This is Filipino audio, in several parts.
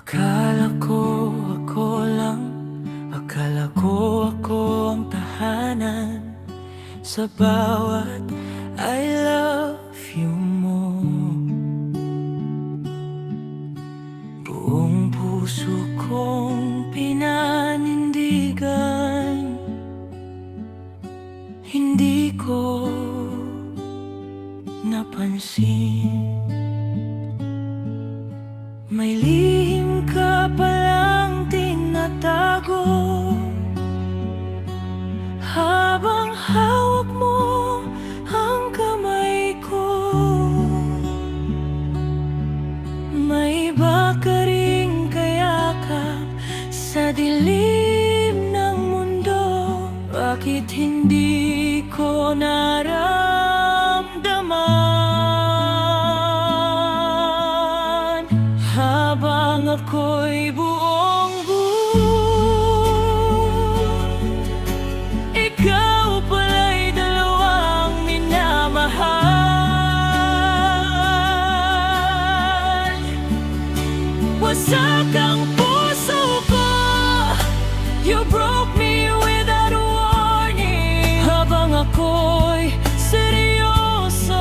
Akala ko ako lang, akala ko ako ang tahanan sa bawat I love you mo. Buong puso kong pinanindigan, hindi ko napansin. May lihim ka palang tinatago habang hawak mo ang kamay ko. May iba ka ring kayakap sa dilim ng mundo. Bakit hindi ko naramdaman habang ako'y buong buo? Ikaw pala'y dalawang minamahal. Wasak ang puso ko, you broke me without a warning. Habang ako'y seryoso,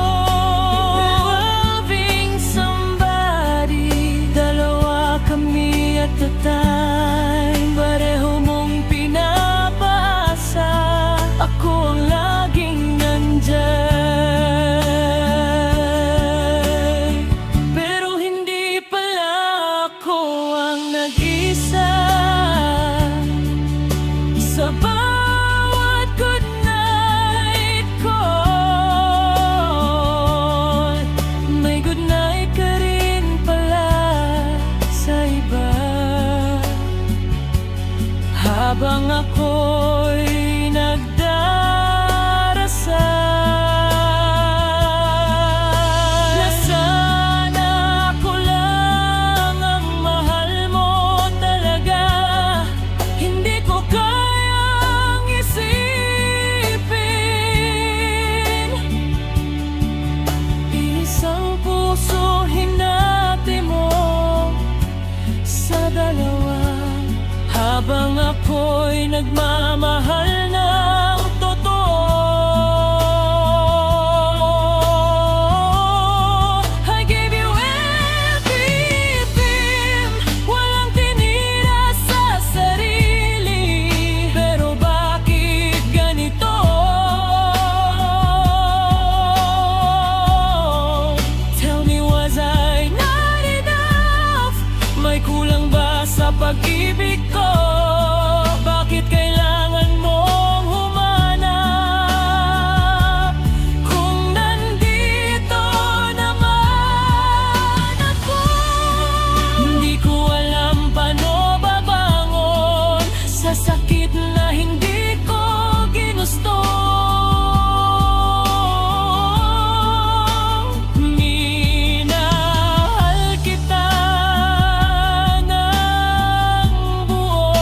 loving somebody, dalawa kami at the time. Pareho mong pinapasa, ako ang laging nandyan. Pero hindi pala ako ang nag-isa sa bawat goodnight call. May goodnight ka rin pala sa iba. Habang ako'y nagdarasal na sana ako lang ang mahal mo talaga. Hindi ko kayang isipin isang puso hinati mo sa dalawa. Habang ako'y nagmamahal ng totoo, I gave you everything, walang tinira sa sarili. Pero bakit ganito? Tell me, was I not enough? May kulang ba sa pag-ibig ko? Bakit kailangan mong humanap kung nandito naman ako? Hindi ko alam paano babangon sa sakit na hindi ko ginusto. Minahal kita ng buo,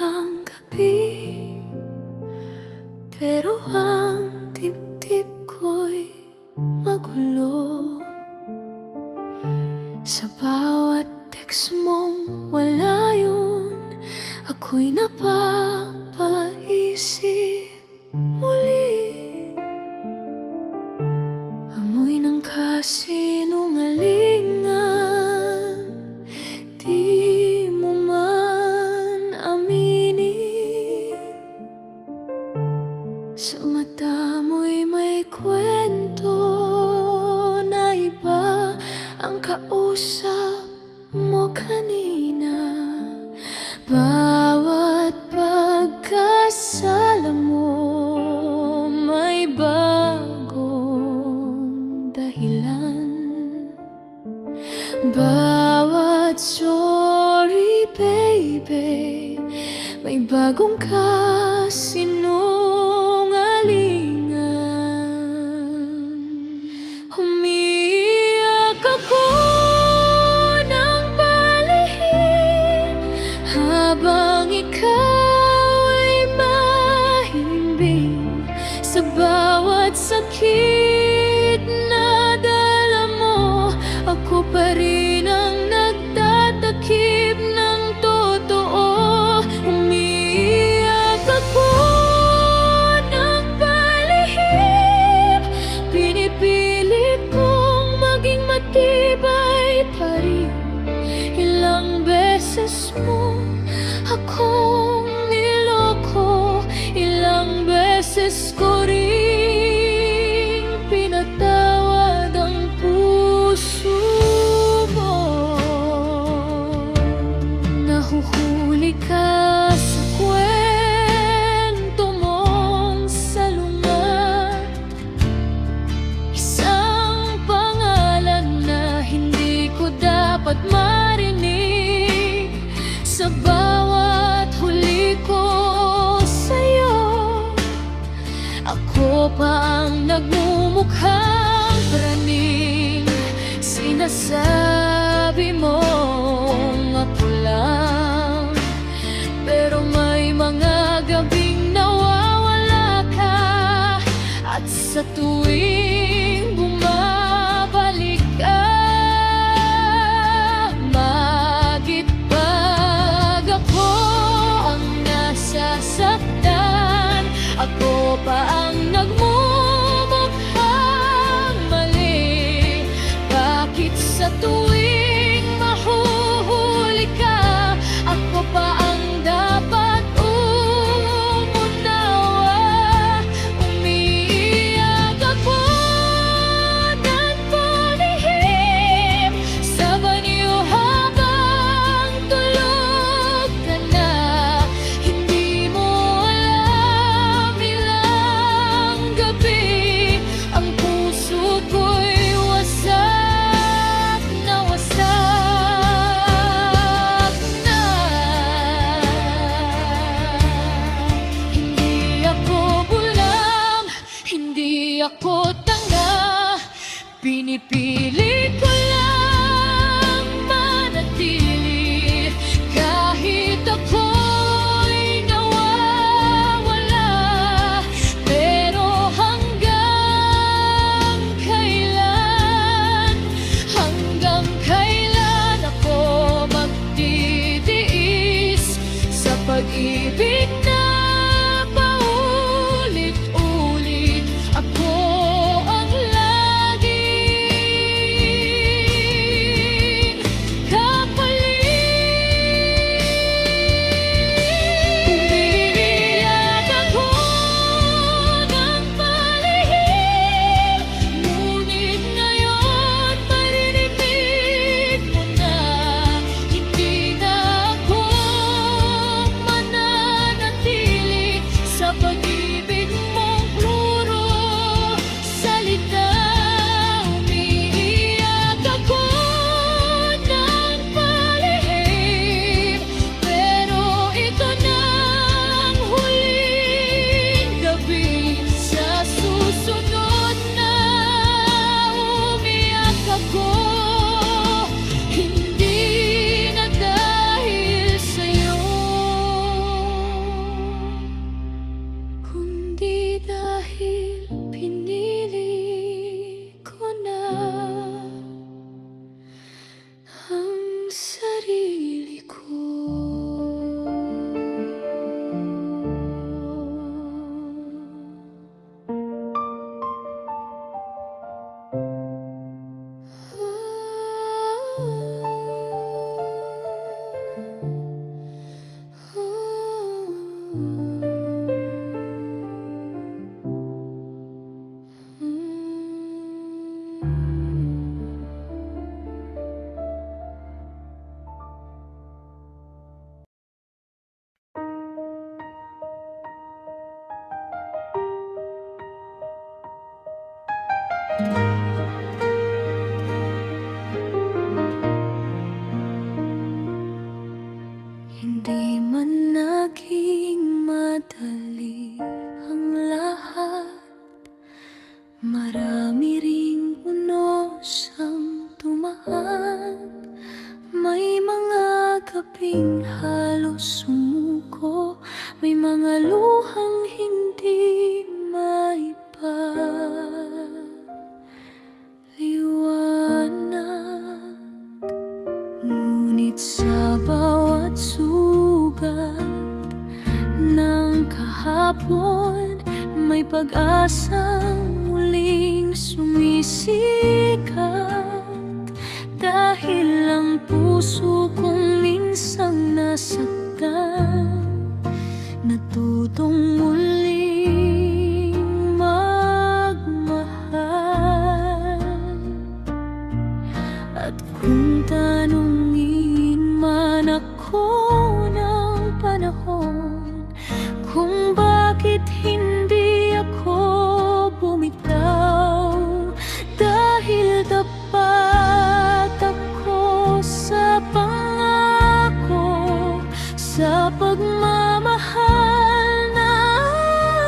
ang gabi, pero ang dibdib ko'y magulo. Sa bawat text mong wala yun, ako'y napapaisip muli. Amoy ng kasinungalingan, di mo man aminin. Sa mata mo'y may kwento na iba ang kausap mo kanina. Bawat pagkasala mo may bagong dahilan. Bawat sorry baby may bagong kasinungalingan. Umiiyak ako ng palihim habang ikaw ay mahimbing. Sa bawat sakit na dala mo, ako pa rin ang nagtatakip ng totoo. Umiiyak ako ng palihim, pinipilit kong maging matibay pa rin. Ilang beses mo akong niloko, ilang beses ko ring pinatawad ang puso mo. Nahuhuli ka sa kwento mong salungat, isang pangalan na hindi ko dapat marinig. Sa bawat huli ko sa'yo, ako pa ang nagmumukhang praning. Sinasabi mong ako lang, pero may mga gabing nawawala ka. At sa tuwing bumabalik ka, magitpag ako ang nasasaktan. Ako pa ang nagmumukhang mali. Bakit sa tuwing mahuli gabing halos sumuko, may mga luhang hindi maipaliwanag. Ngunit sa bawat sugat ng kahapon, may pag-asang muling sumisikat. Dahil ang puso kong minsang nasaktan, natutong muling magmahal. At kung tanungin man ako ng panahon kung bakit hindi ako bumitaw, dahil tapat ako sa pangako, sa pagmamahal na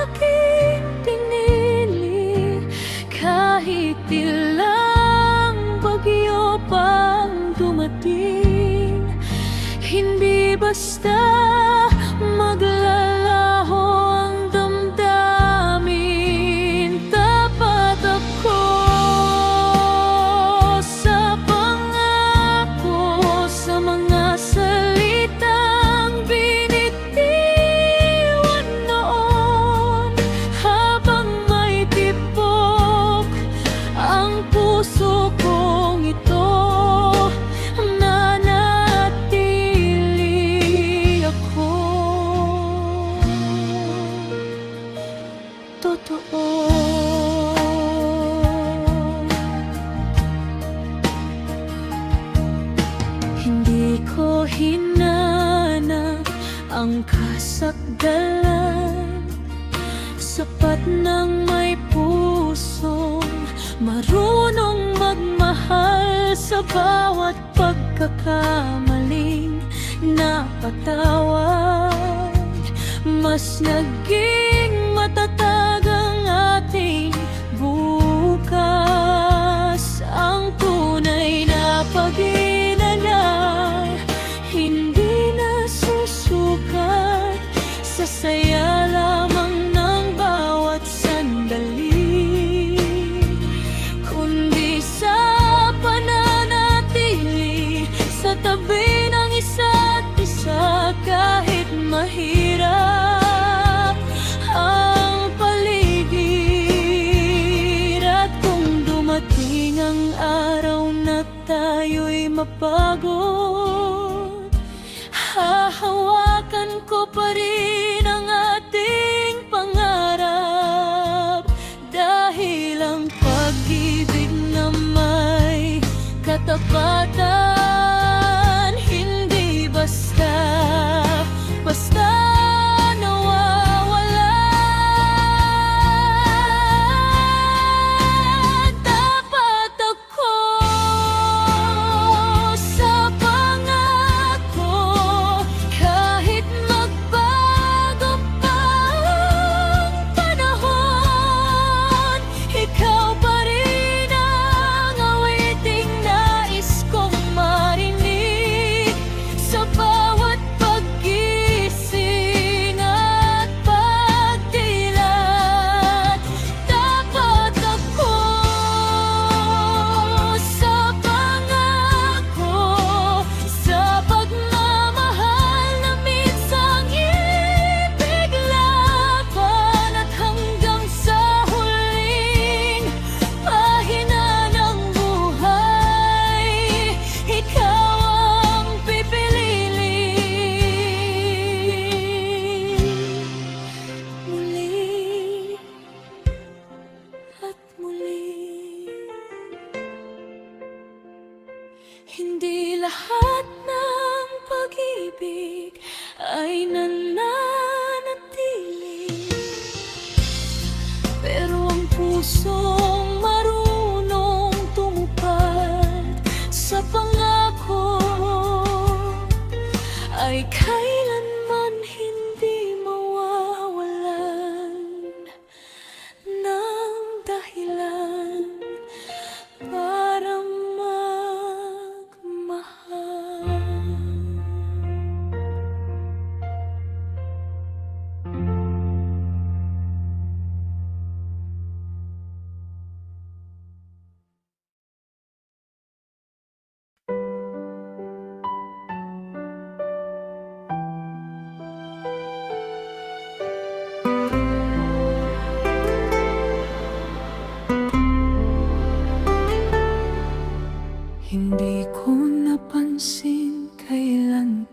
aking pinili. Kahit ilang bagyo pang dumating, hindi basta maglalaho ang damdamin. Tapat ako sa pangako, sa mga salitang binitiwan noon. Habang may tibok ang puso kong ito, nanatili ako totoo. Hindi ko hinanap ang kasakdalan, sapat ng may pusong marunong magmahal. Sa bawat pagkakamaling napatawad, mas naging matatag ang ating bukas. Ang tunay na pag-inalay hindi nasusukat sa saya lamang ng bawat sandali, kundi sa pananatili sa tabi ng isa't isa. Kahit mahirap ang paligid, at kung dumating ang araw na tayo'y mapagod, hahawakan ko pa rin ang ating pangarap. Dahil ang pag-ibig na may katapatan, hindi basta nawawala. Tapat ako sa pangako, kahit magbago pa ang panahon. Ikaw pa rin ang awiting nais kong marinig sa bawat paggising at pagdilat. Tapat ako sa pangako, sa pagmamahal na minsang ibiglaban. At hanggang sa huling pahina ng buhay, ikaw ang pipiliin. Muli at muli, hindi lahat ng pag-ibig ay nananatili, pero ang pusong marunong tumupad sa pangako ay kailanman hindi mawawalan ng dahilan para magmahal.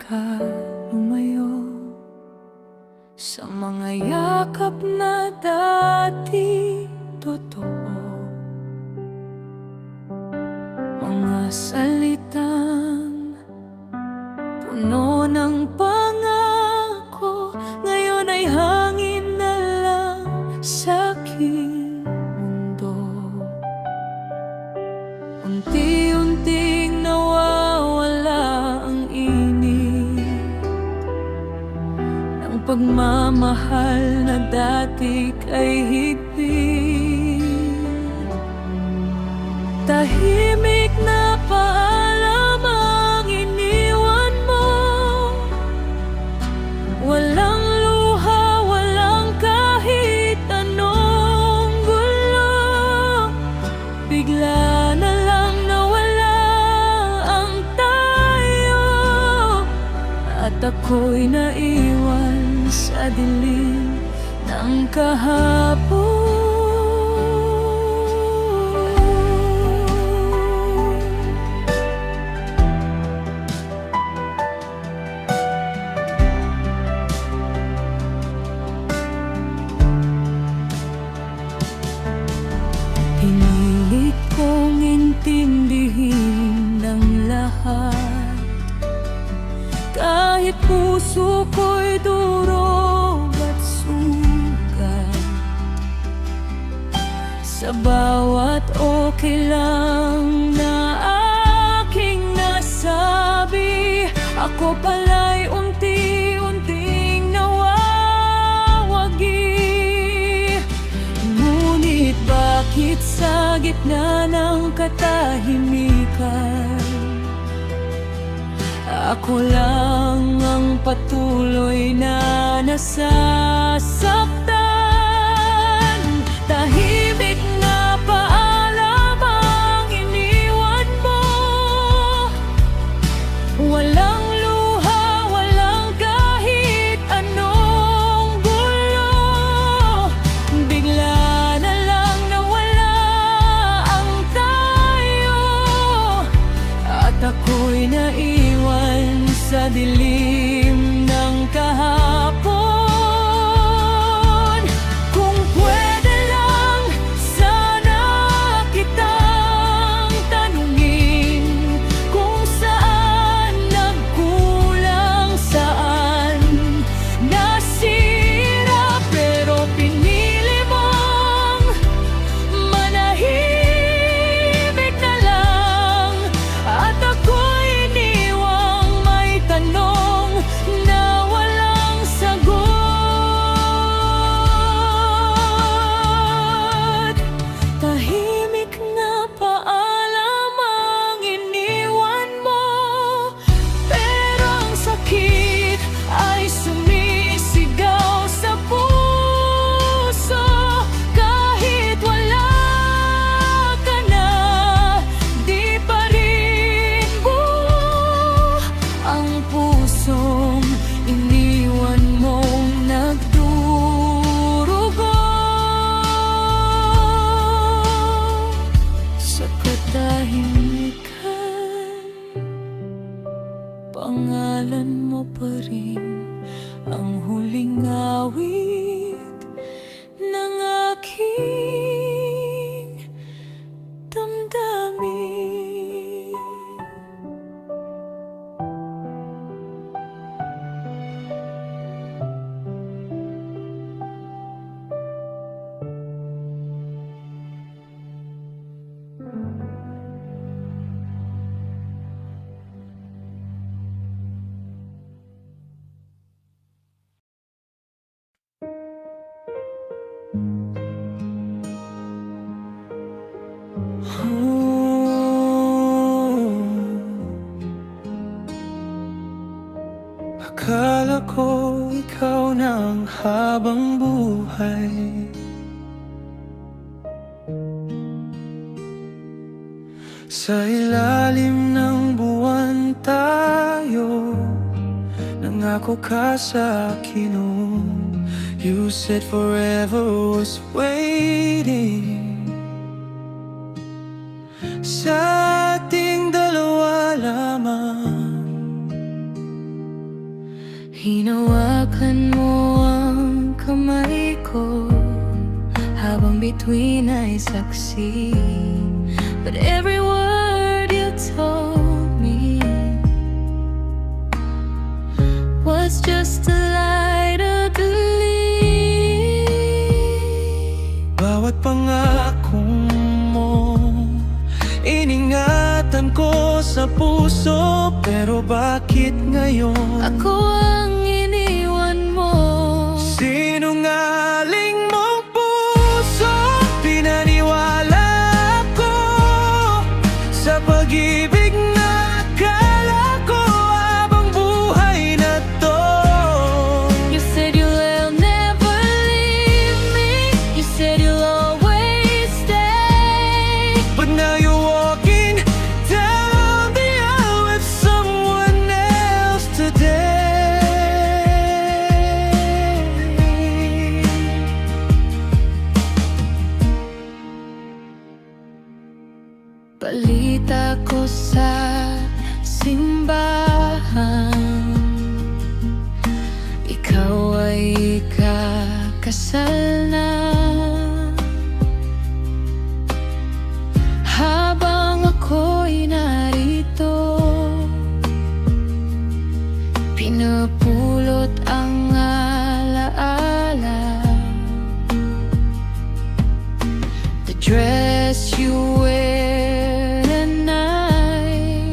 ka lumayo sa mga yakap na dati totoo. Mga salitang puno ng pangako, ngayon ay hangin na lang sa aking mundo. Unti-unting nawawala ang init ng pagmamahal na dati kay higpit. Tahimik na paalam ang iniwan mo, walang luha, walang kahit anong gulo. Bigla na lang nawala ang tayo, at ako'y naiwan sa dilim ng kahapon. Hinilig kong intindihin ang lahat, kahit puso ko'y durog at sugat. Sa bawat okay lang na aking nasabi, ako pala'y unti-unting nawawagi. Ngunit bakit sa gitna ng katahimikan, ako lang ang patuloy na nasasaktan? Tahimik na paalam ang iniwan mo, walang luha, walang kahit anong gulo. Bigla na lang nawala ang tayo, at ako'y naiwan sa dilim ng kahapon. Kung pwede lang sana kitang tanungin kung saan nagkulang, saan nasira, pero pinili mong manahimik na lang, at ako'y iniwang may tanong na walang sagot. Tahimik na paalam ang iniwan mo, pero ang sakit ay sumisigaw sa puso. Kahit wala ka na, di pa rin buo ang pusong iniwan mong nagdurugo. Sa katahimikan, pangalan mo pa rin ang huling awit ng aking damdamin. Akala ko ikaw na ang habang buhay, sa ilalim ng buwan tayo, nangako ka sa akin noon. You said forever was waiting. Sa ating dalawa lamang, Hinawakan mo ang kamay ko habang bituin ay saksi. But every word you told me was just a lie to believe. Bawat pangako mo iningatan ko sa puso, pero bakit ngayon Ako ang iniwan mo? sinungaling mong puso? Pinaniwala ko sa pag-ibig na akala ko habang buhay na to. You said you'll never leave me. You said you'll always stay. But now you're walking down the aisle with someone else today. Balita ko sa simbahan, ikaw ay kakasal na. Habang ako'y narito, pinupulot ang alaala. The dress you wear tonight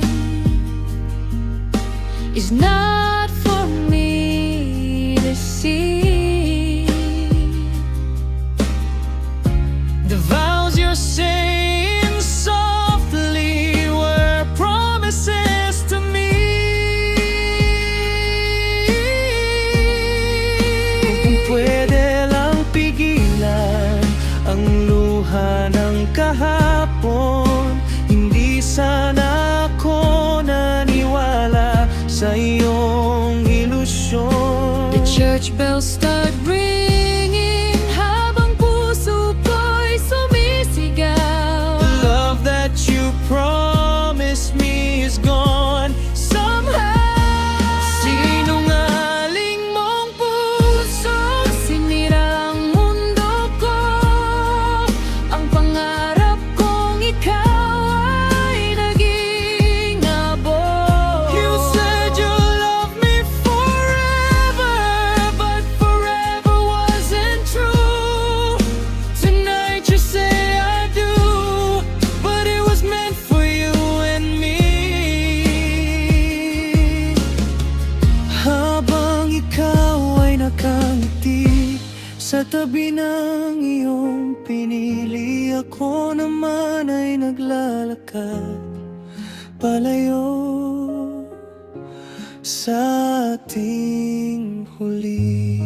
is not for me to see. The vows you're saying softly were promises to me. Kung pwede lang pigilan ang luha ng kahapon, hindi sana ako naniwala sa iyong ilusyon. The church bells start ringing habang puso ko'y sumisigaw. The love that you promised me is gone somehow. Sinungaling mong puso, Sinira ang mundo ko. Ang pangarap kong ikaw ay naging abo. you said you love me forever, but forever wasn't true. Tonight you say I do, but it was meant for you and me. Habang ikaw ay nakangiti sa tabi ng iyong pinili, ako naman ay naglalakad palayo sa ating huli.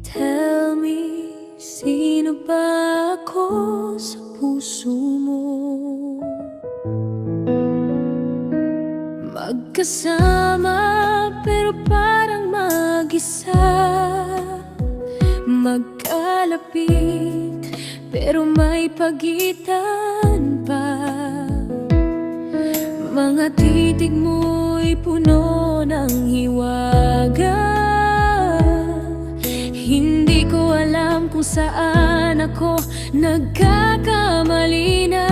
Tell me, sino ba ako sa puso mo? Magkasama pero parang mag-isa, magkalapit pero may pagitan pa. Mga titig mo'y puno ng hiwaga. Hindi ko alam kung saan ako nagkakamali na.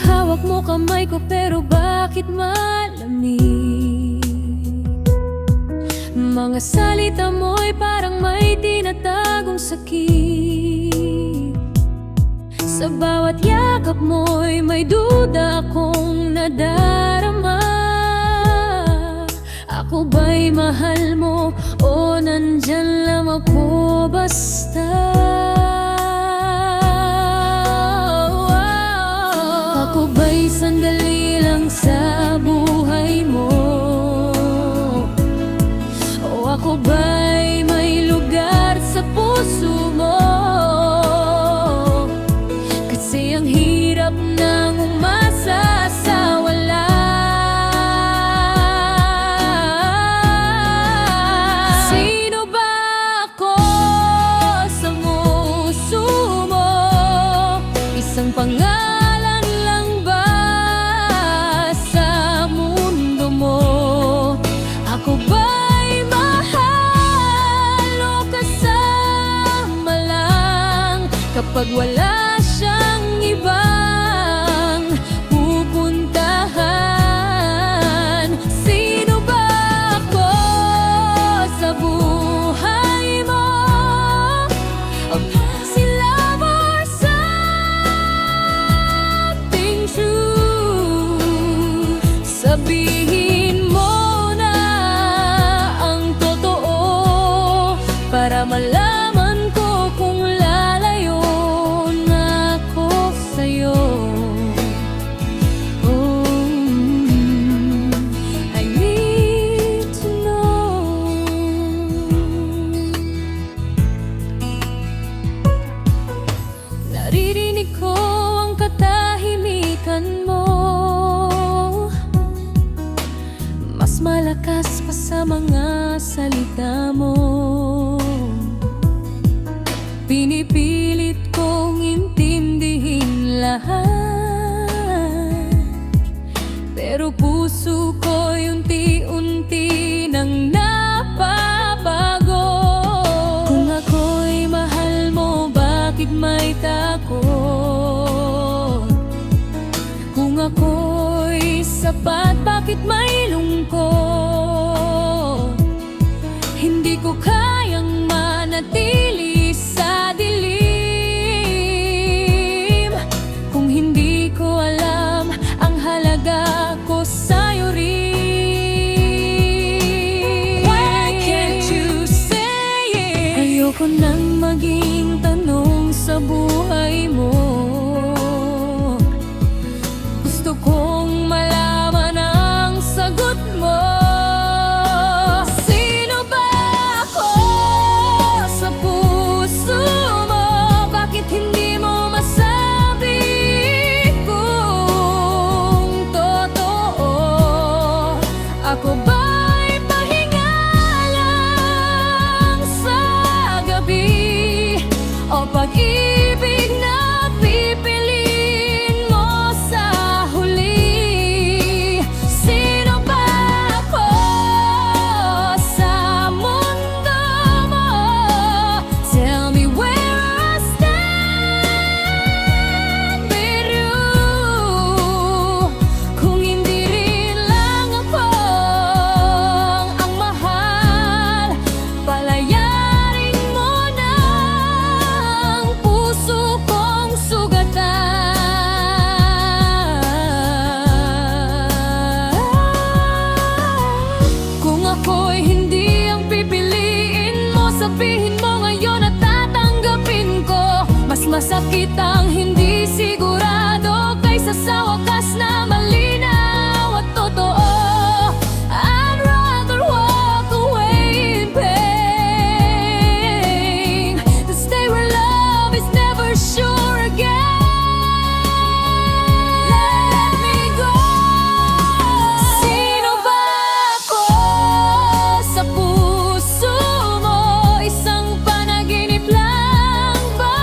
Hawak mo kamay ko pero bakit malamig? Mga salita mo'y parang may tinatagong sakit. Sa bawat yakap mo'y may duda akong nadarama. Ako ba'y mahal mo o nandyan lang ako basta? Ako ba'y sandali lang sa Ako ba'y may lugar sa puso mo? Kasi ang hirap nang umasa sa wala. Sino ba ako sa puso mo? Isang pangalan lang ba sa mundo mo? Ako ba'y mahal o kasama lang kapag wala siyang ibang pupuntahan? Sino ba ako sa buhay mo? A past love or something true? Sabihin mo na ang totoo para malaman ko kung lalayo na ako sa'yo. Oh, I need to know. Naririnig ko ang katahimikan mo, mas malakas pa sa mga salita mo. Pinipilit kong intindihin lahat, pero puso ko'y unti-unti nang napapago. Kung ako'y mahal mo, bakit may takot? Kung ako'y sapat, bakit may lungkot? Hindi ko kayang manatili sa dilim kung hindi ko alam ang halaga ko sa'yo rin. Why can't you say it? Ayoko nang maging tanong sa buhay mo. Gusto kong malaman ang sagot mo. Sino ba ako sa puso mo? Bakit hindi mo masabi kung totoo? Ako ba'y pahinga lang sa gabi o pag-ibig na pipiliin mo sa huli? Sino ba ako sa mundo mo? Tell me where I stand with you. Kung hindi rin lang ako ang mahal, palayarin mo na ang puso kong sugatan. Kung ako'y hindi ang pipiliin mo, sabihin mo ngayon at tatanggapin ko. Mas masakit ang hindi sigurado kaysa sa wakas na malinaw at totoo. I'd rather walk away in pain than stay where love is never sure again. Let me go. Sino ba ako sa puso mo? Isang panaginip lang ba?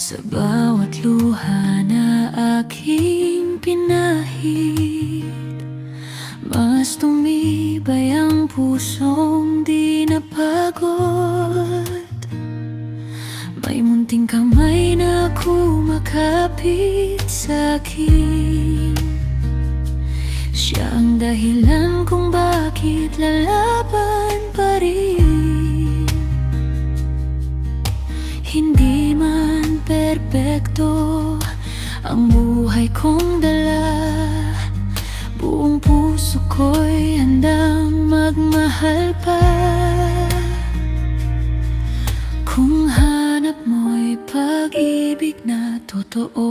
Sa bawat luha na aking pinahid, mas tumibay ang pusong di napagod. May munting kamay na kumakapit sa'kin, siya ang dahilan kung bakit lalaban pa rin. Hindi man perpekto ang buhay kong dala, buong puso ko'y handang magmahal pa. Kung hanap mo'y pag-ibig na totoo,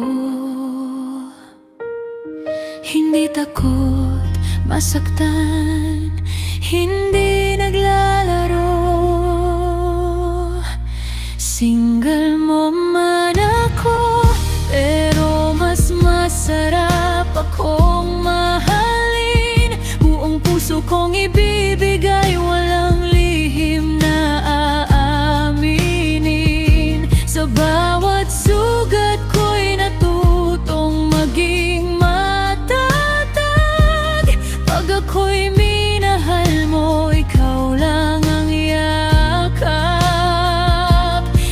hindi takot masaktan, hindi naglalaro. Single mo man ako, pero mas masarap akong mahalin. Buong puso kong ibibigay, walang lihim na aaminin. Sa bawat sugat ko'y natutong maging matatag. Pag ako'y minahal mo, ikaw lang ang yakap.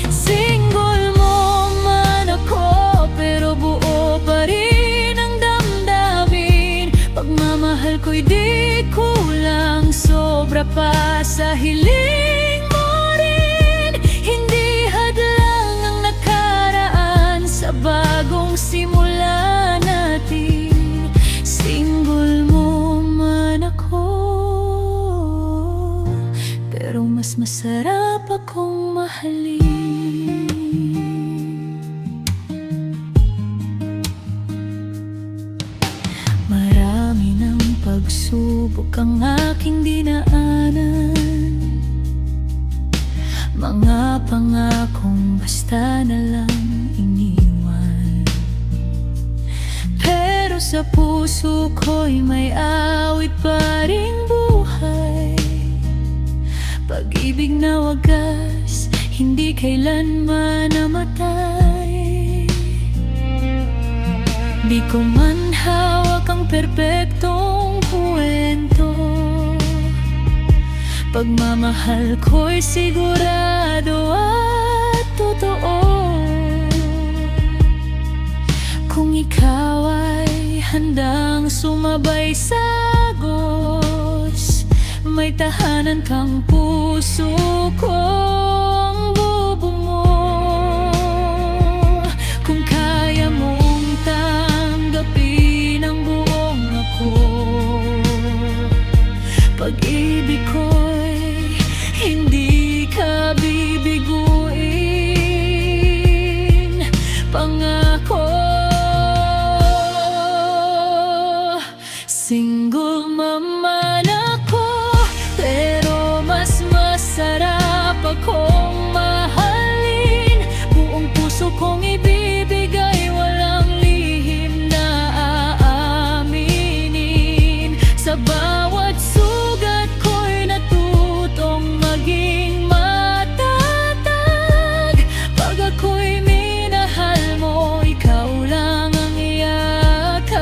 Single mo man ako, pero buo pa rin ang damdamin. Pagmamahal ko'y di kulang, sobra pa sa hiling mo rin. Hindi hadlang ang nakaraan sa bagong simula natin. Single mo man ako, pero mas masarap akong mahalin. Marami ng pagsubok ang aking dinaanan, mga pangakong basta na lang iniwan. Pero sa puso ko'y may awit pa ring buhay, pag-ibig na wagas, hindi kailanman namatay. Di ko man hawak ang perpektong kwento, pagmamahal ko'y sigurado at totoo. Kung ikaw ay handang sumabay sa agos, may tahanan kang puso kong bubungo. Kung kaya mong tanggapin ang buong ako, pag-ibig ko'y hindi ka bibiguin. Pangako, single man ako, pero mas masarap akong mahalin. Buong puso kong ibibigay, walang lihim na aaminin. Sa bawat sugat ko'y natutong maging matatag. Pag ako'y minahal mo, ikaw lang ang yakap.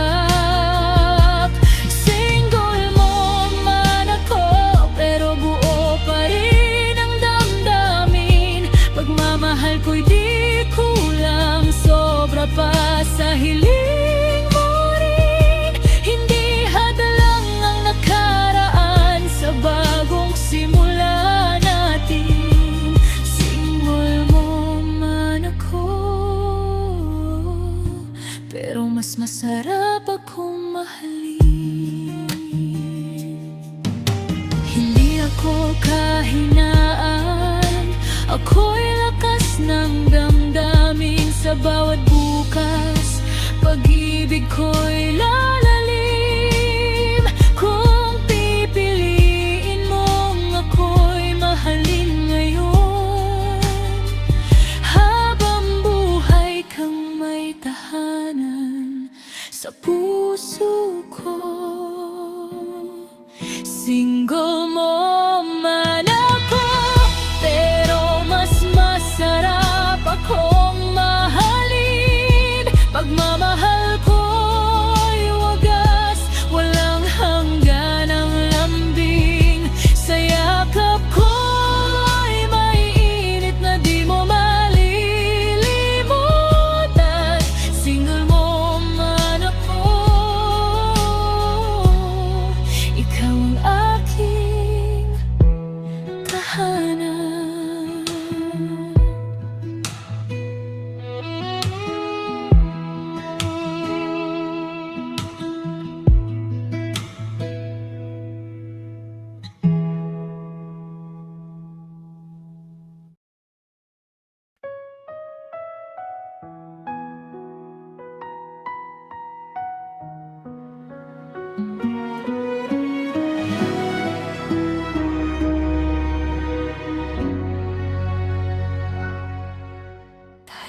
Single mo man ako, pero buo pa rin ang damdamin. Pagmamahal ko'y di kulang, sobra pa sa hiling mo rin. Hindi hadlang ang nakaraan sa bagong simula natin. Single mo man ako, pero mas masarap akong mahalin. Hindi ako kahinaan, ako'y lakas ng damdamin. Sa bawat bukas, pag-ibig ko'y lalalim. Kung pipiliin mong ako'y mahalin ngayon, habang buhay kang may tahanan sa puso ko. Single mo man ako, pero mas masarap akong mahal.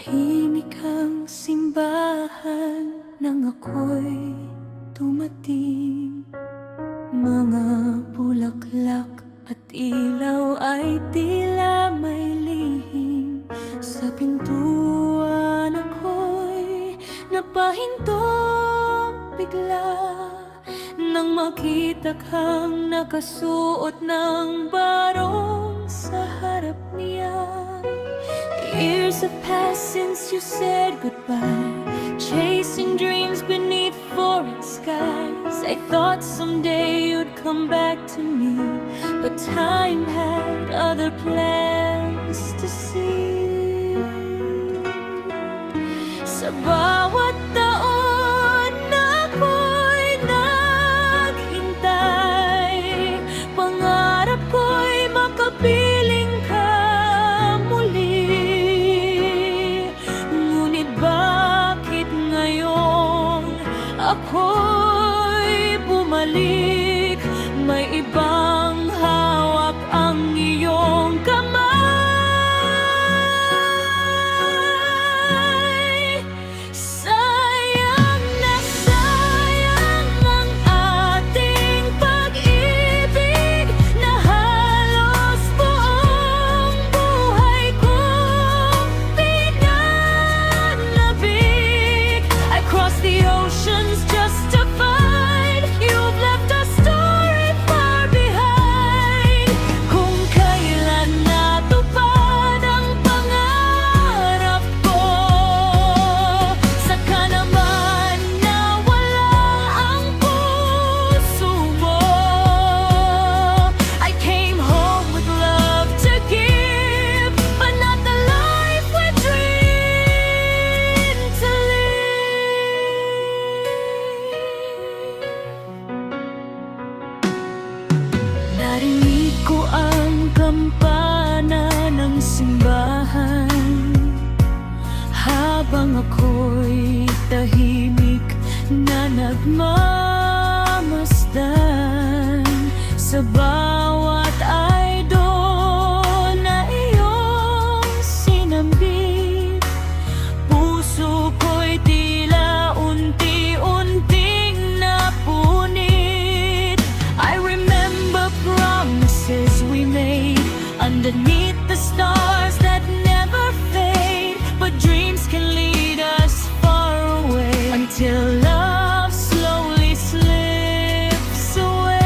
Tahimik ang simbahan nang ako'y tumating. Mga bulaklak at ilaw ay tila may lihim. Sa pintuan ako'y napahinto bigla nang makita kang nakasuot ng barong sa harap niya. Years have passed since you said goodbye, chasing dreams beneath forest skies. I thought someday you'd come back to me, but time had other plans to see. Sa bawat taon na ako'y naghintay, pangarap ko'y makapiling ka muli. Ngunit bakit ngayon ako'y bumalik? May ibang hawak ang iyong kamay. Sayang na sayang ang ating pag-ibig, na halos buong buhay kong pinanabik. I crossed the oceans just to find you've left a story far behind. Kung kailan natupad ang pangarap ko, saka naman nawala ang puso mo. I came home with love to give, but not the life we dreamed to live. Narinig ko ang kampana ng simbahan habang ako'y tahimik na nagmamasdan sa bawat idol na iyong sinambit. Puso ko'y tila unti-unting napunit. I remember promises we made underneath the stars that never fade. But dreams can lead us far away until love slowly slips away.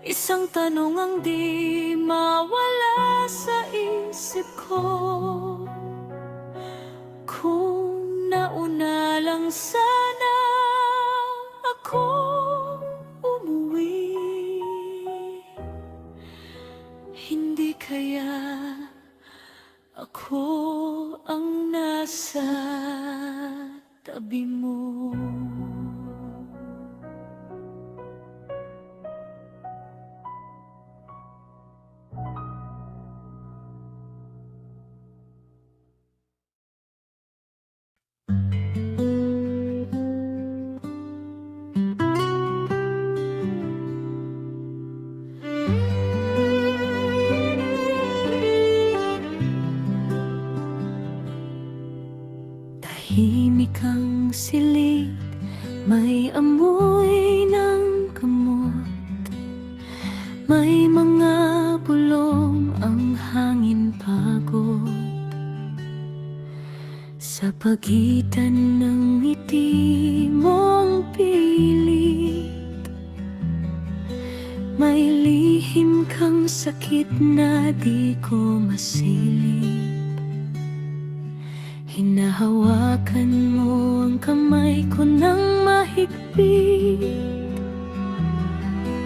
Isang tanong ang di mawala sa isip ko, kung nauna lang sana ako umuwi, hindi kaya ako ang nasa tabi mo. Tahimik ang silid, may amoy ng gamot, may mga bulong ang hangin pagod. Sa pagitan ng ngiti mong pilit, may lihim kang sakit na di ko masilip. Hinahawakan mo ang kamay ko ng mahigpit,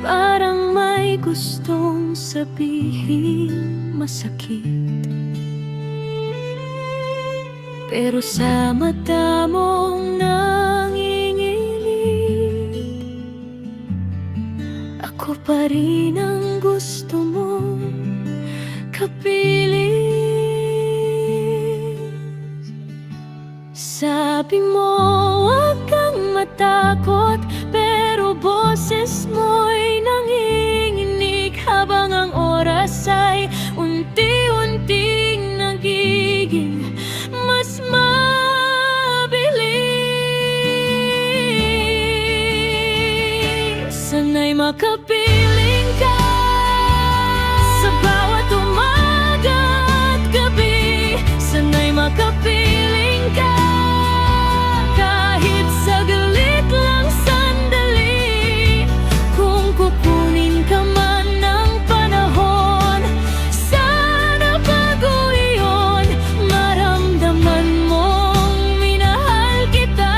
parang may gustong sabihin masakit. Pero sa mata mong nanginginig, ako pa rin ang gusto mong kapiling. Sabi mo, huwag kang matakot, pero boses mo'y nanginginig habang ang oras ay unti-unting nagiging mas mabilis. Sana'y makapiling ka sa bawat umaga at gabi. Sana'y makapiling ka kahit saglit lang sandali. Kung kukunin ka man ng panahon, sana bago iyon maramdaman mong minahal kita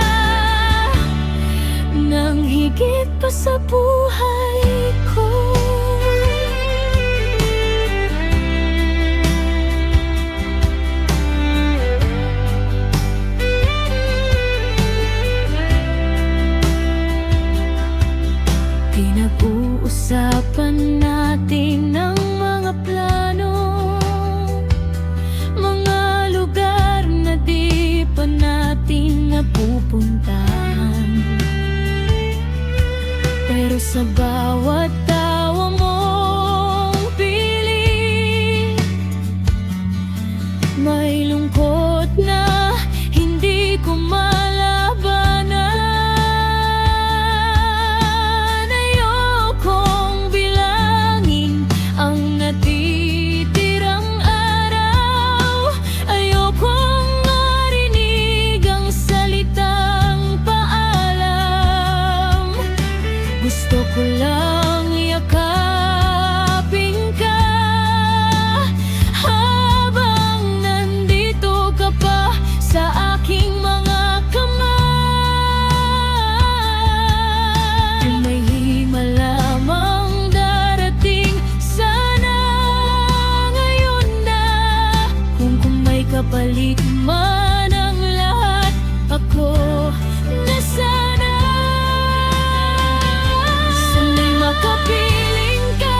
nang higit pa sa buhay ko. Pinag-uusapan natin ng mga plano, mga lugar na di pa natin napupuntahan. Pero sa bawat tawa mong pilit, may lungkot na hindi ko malabanan. Ayokong bilangin ang natitirang araw, ayokong marinig ang salitang paalam. Gusto ko lang yakapin ka habang nandito ka pa sa aking mga kamay. Kung may malamang darating sana ngayon na, kung may kapalit man ang lahat, ako na sana. Sana'y makapiling ka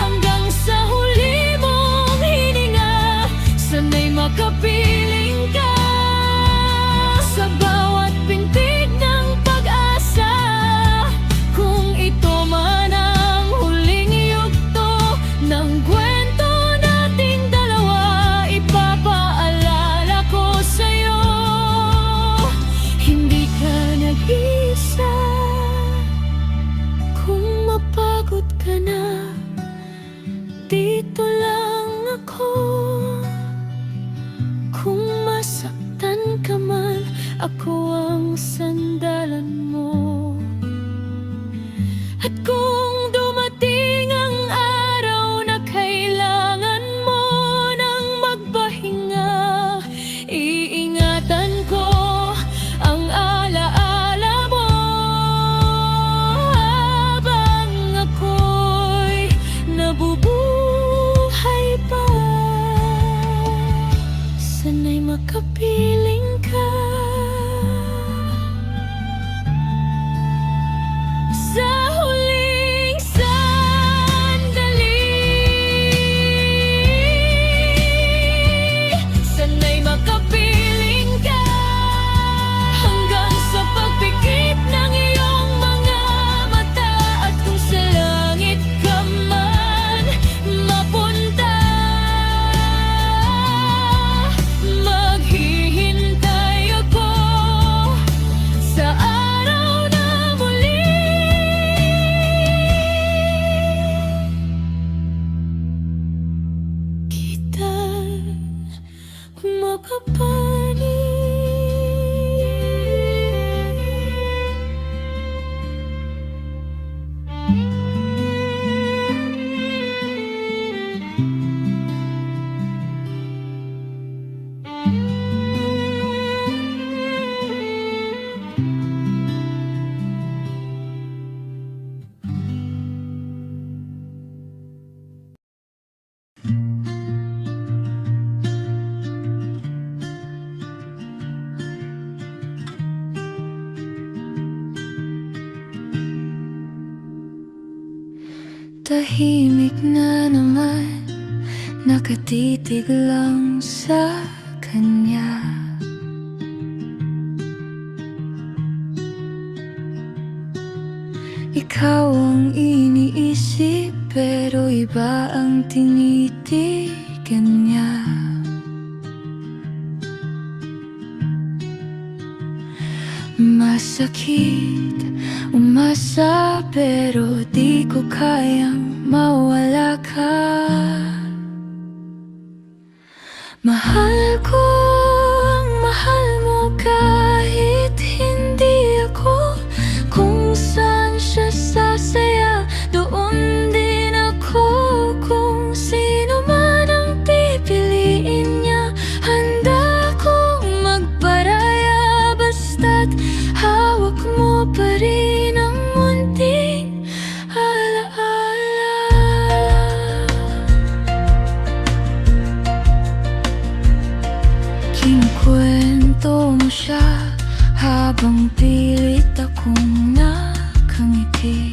hanggang sa huli mong hininga. Sana'y makapiling ka sa bawat pintig ng pag-asa. Kung ito man ang huling yugto ng kwento nating dalawa, ipapaalala ko sa'yo, hindi ka nag-isa. Kung mapagod ka na, dito lang ako. Kung masaktan ka man, ako ang sandalan mo. At kung Tahimik na naman, nakatitig lang sa kanya. Ikaw ang iniisip, pero iba ang tinitigan niya. Masakit umasa, pero di ko kayang mawala ka. Mahal ko ang mahal mo kahit hindi ako. Kung saan siya sasaya, doon din ako. Kung sino man ang pipiliin niya, handa akong magparaya. Basta't hawak mo pa rin ang munting alaala. Kinukwento mo siya habang pilit akong nakangiti.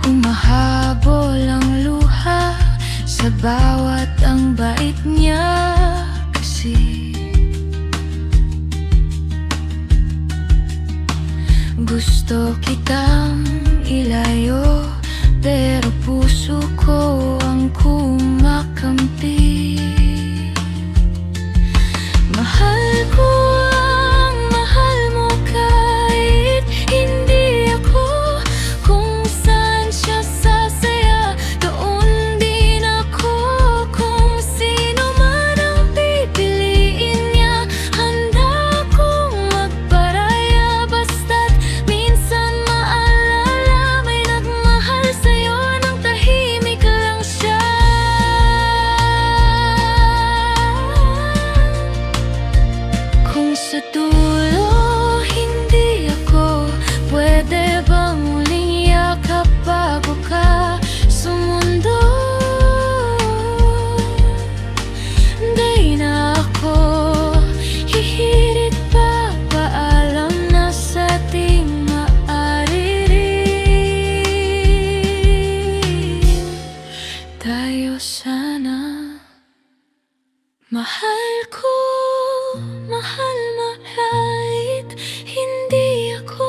Humahabol ang luha sa bawat ang bait niya kasi. Gusto kitang ilayo, pero puso ko ang kumakampi. Mahal ko ang mahal mo kahit hindi ako. Kung saan siya sasaya, doon din ako. Kung sino man ang pipiliin niya, handa akong magparaya. Basta't minsan maalala, may nagmahal sa'yo nang tahimik lang siya. Kung sa dulo hindi ako, pwede bang muling yakap bago ka sumundo? Di na ako hihirit pa, paalam na sa ating maaririn tayo sana. Mahal ko, mahal kahit hindi ako.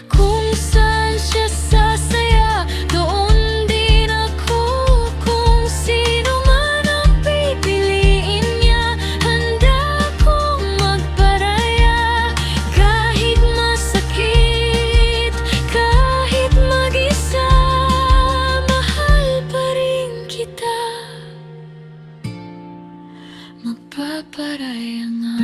Kung saan siya sasaya, doon din ako. Kung sino man ang pipiliin niya, handa akong magparaya. Kahit masakit, kahit mag-isa, mahal pa rin kita. Magpaparaya nga.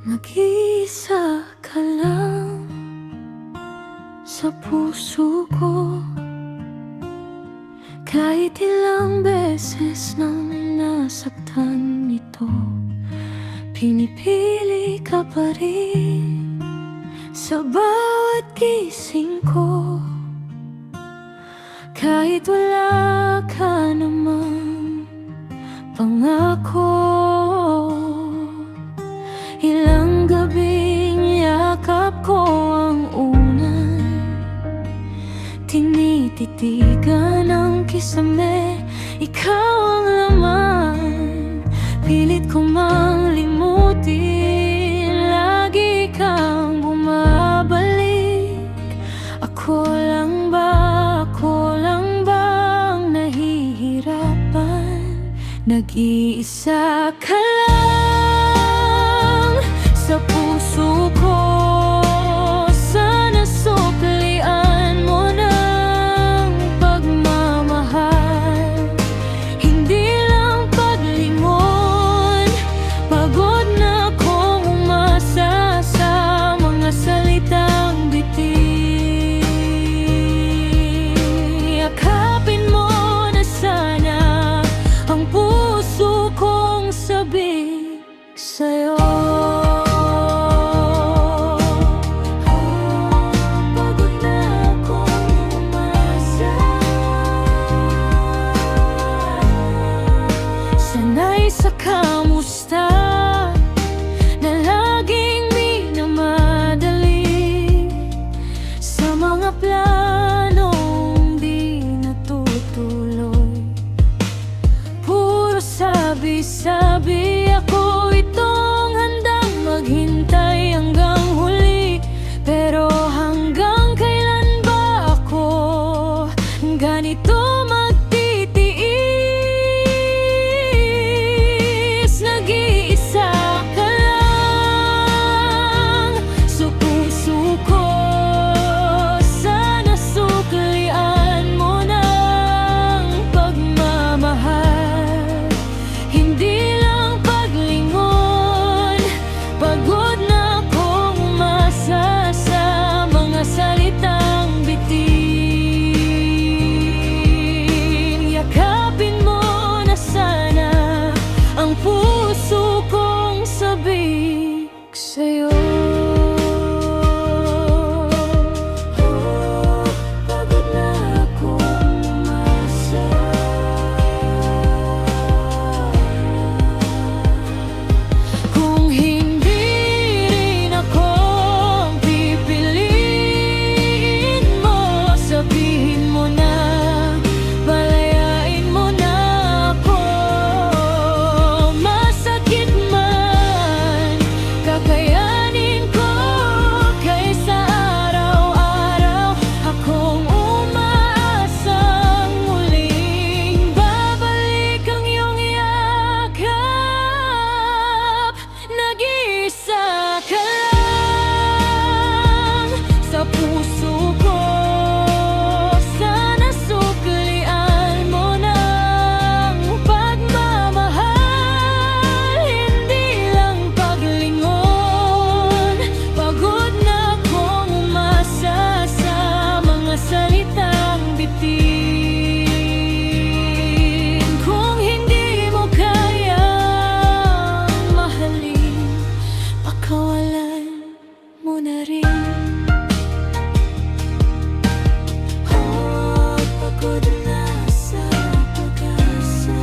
Mag-isa ka lang sa puso ko. Kahit ilang beses nang nasaktan ito, pinipili ka pa rin sa bawat gising ko. Kahit wala ka namang pangako, ilang gabing yakap ko ang unan. Tinititigan ang kisame, ikaw ang laman. Pilit ko mang limutin, lagi kang bumabalik. Ako lang ba ang nahihirapan? Nag-iisa ka lang sa puso ko. Sana suklian mo ng pagmamahal. sabi-sabi ako itong handang maghintay hanggang huli. Pero hanggang kailan ba ako ganito magtitiis? Nag-iisa ka lang sa puso ko. Sana suklian mo ng pagmamahal, hindi lang paglingon. Pagod na akong umasa sa mga salitang bitin. Yakapin mo na sana ang puso kong sabik sa'yo. Pagod na akong umasa. Kung hindi rin ako pipiliin mo, sabihin mo na, palayain mo na ako. Masakit man, kakayanin ko. Kaysa araw-araw akong umaasang muling babalik ang iyong yakap. Nag-iisa ka lang sa puso ko. Sana suklian mo ng pagmamahal, hindi lang paglingon. Pagod na akong umasa sa mga salitang bitin. Kung hindi mo kayang mahalin, pakawalan mo na rin. Pagod na sa pag-asa.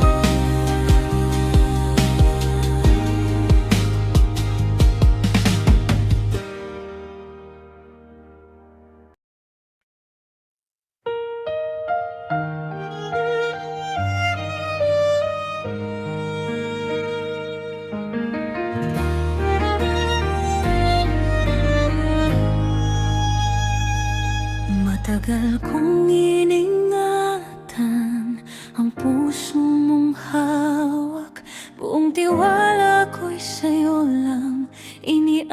Matagal kong iningatan ang puso mong hawak. Buong tiwala ko'y sa'yo lang inialay.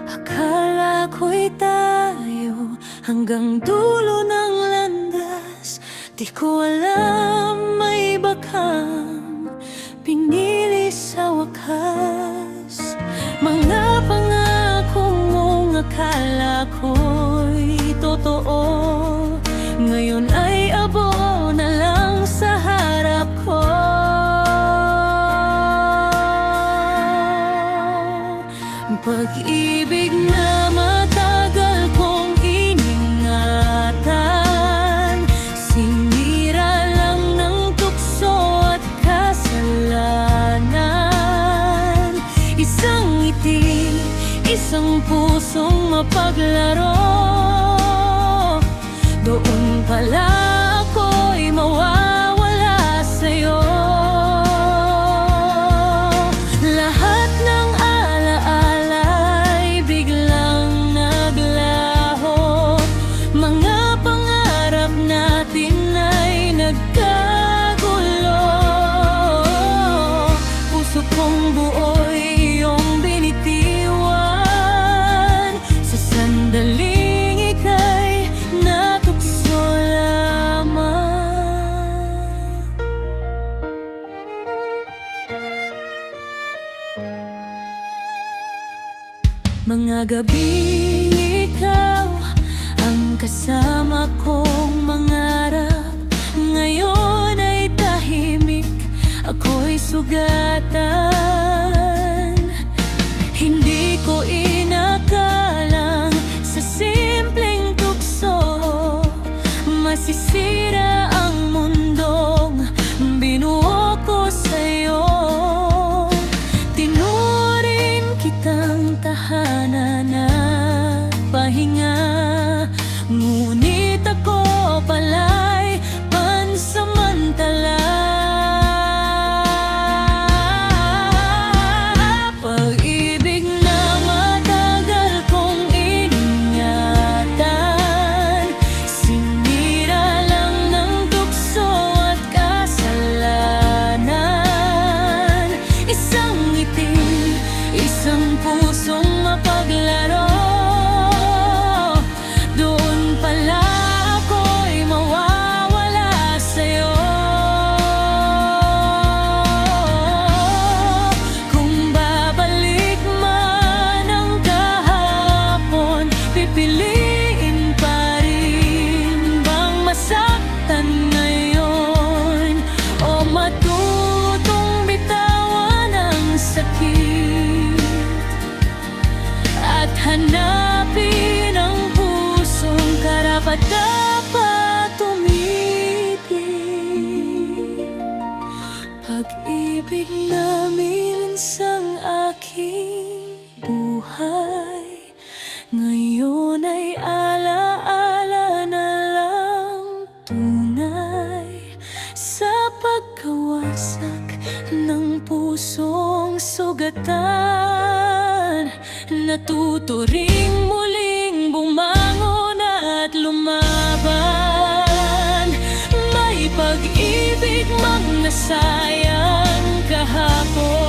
Akala ko'y tayo hanggang dulo ng landas. Di ko alam may iba kang pinili sa wakas. Mga pangako mong akala ko'y totoo, ngayon ay abo na lang sa harap ko. Pag-ibig na matagal kong iningatan, sinira lang ng tukso at kasalanan. Isang ngiti, isang pusong mapaglaro, doon pala ako'y mawawala sa'yo. Lahat ng alaala'y biglang naglaho. Mga pangarap natin ay nagkagulo. Puso kong buo'y iyong binitiwan. Sa sandaling ika'y natukso lamang. Mga gabing ikaw ang kasama kong mangarap. Ngayon ay tahimik, ako'y sugatan. Hindi ko inakalang sa simpleng tukso masisira ang mundong binuo ko sa'yo. Tinuring kitang tahanan na pahinga, ngunit ako pala tunay sa pagkawasak ng pusong sugatan. Natuto ring muling bumangon at lumaban. May pag-ibig mang nasayang kahapon,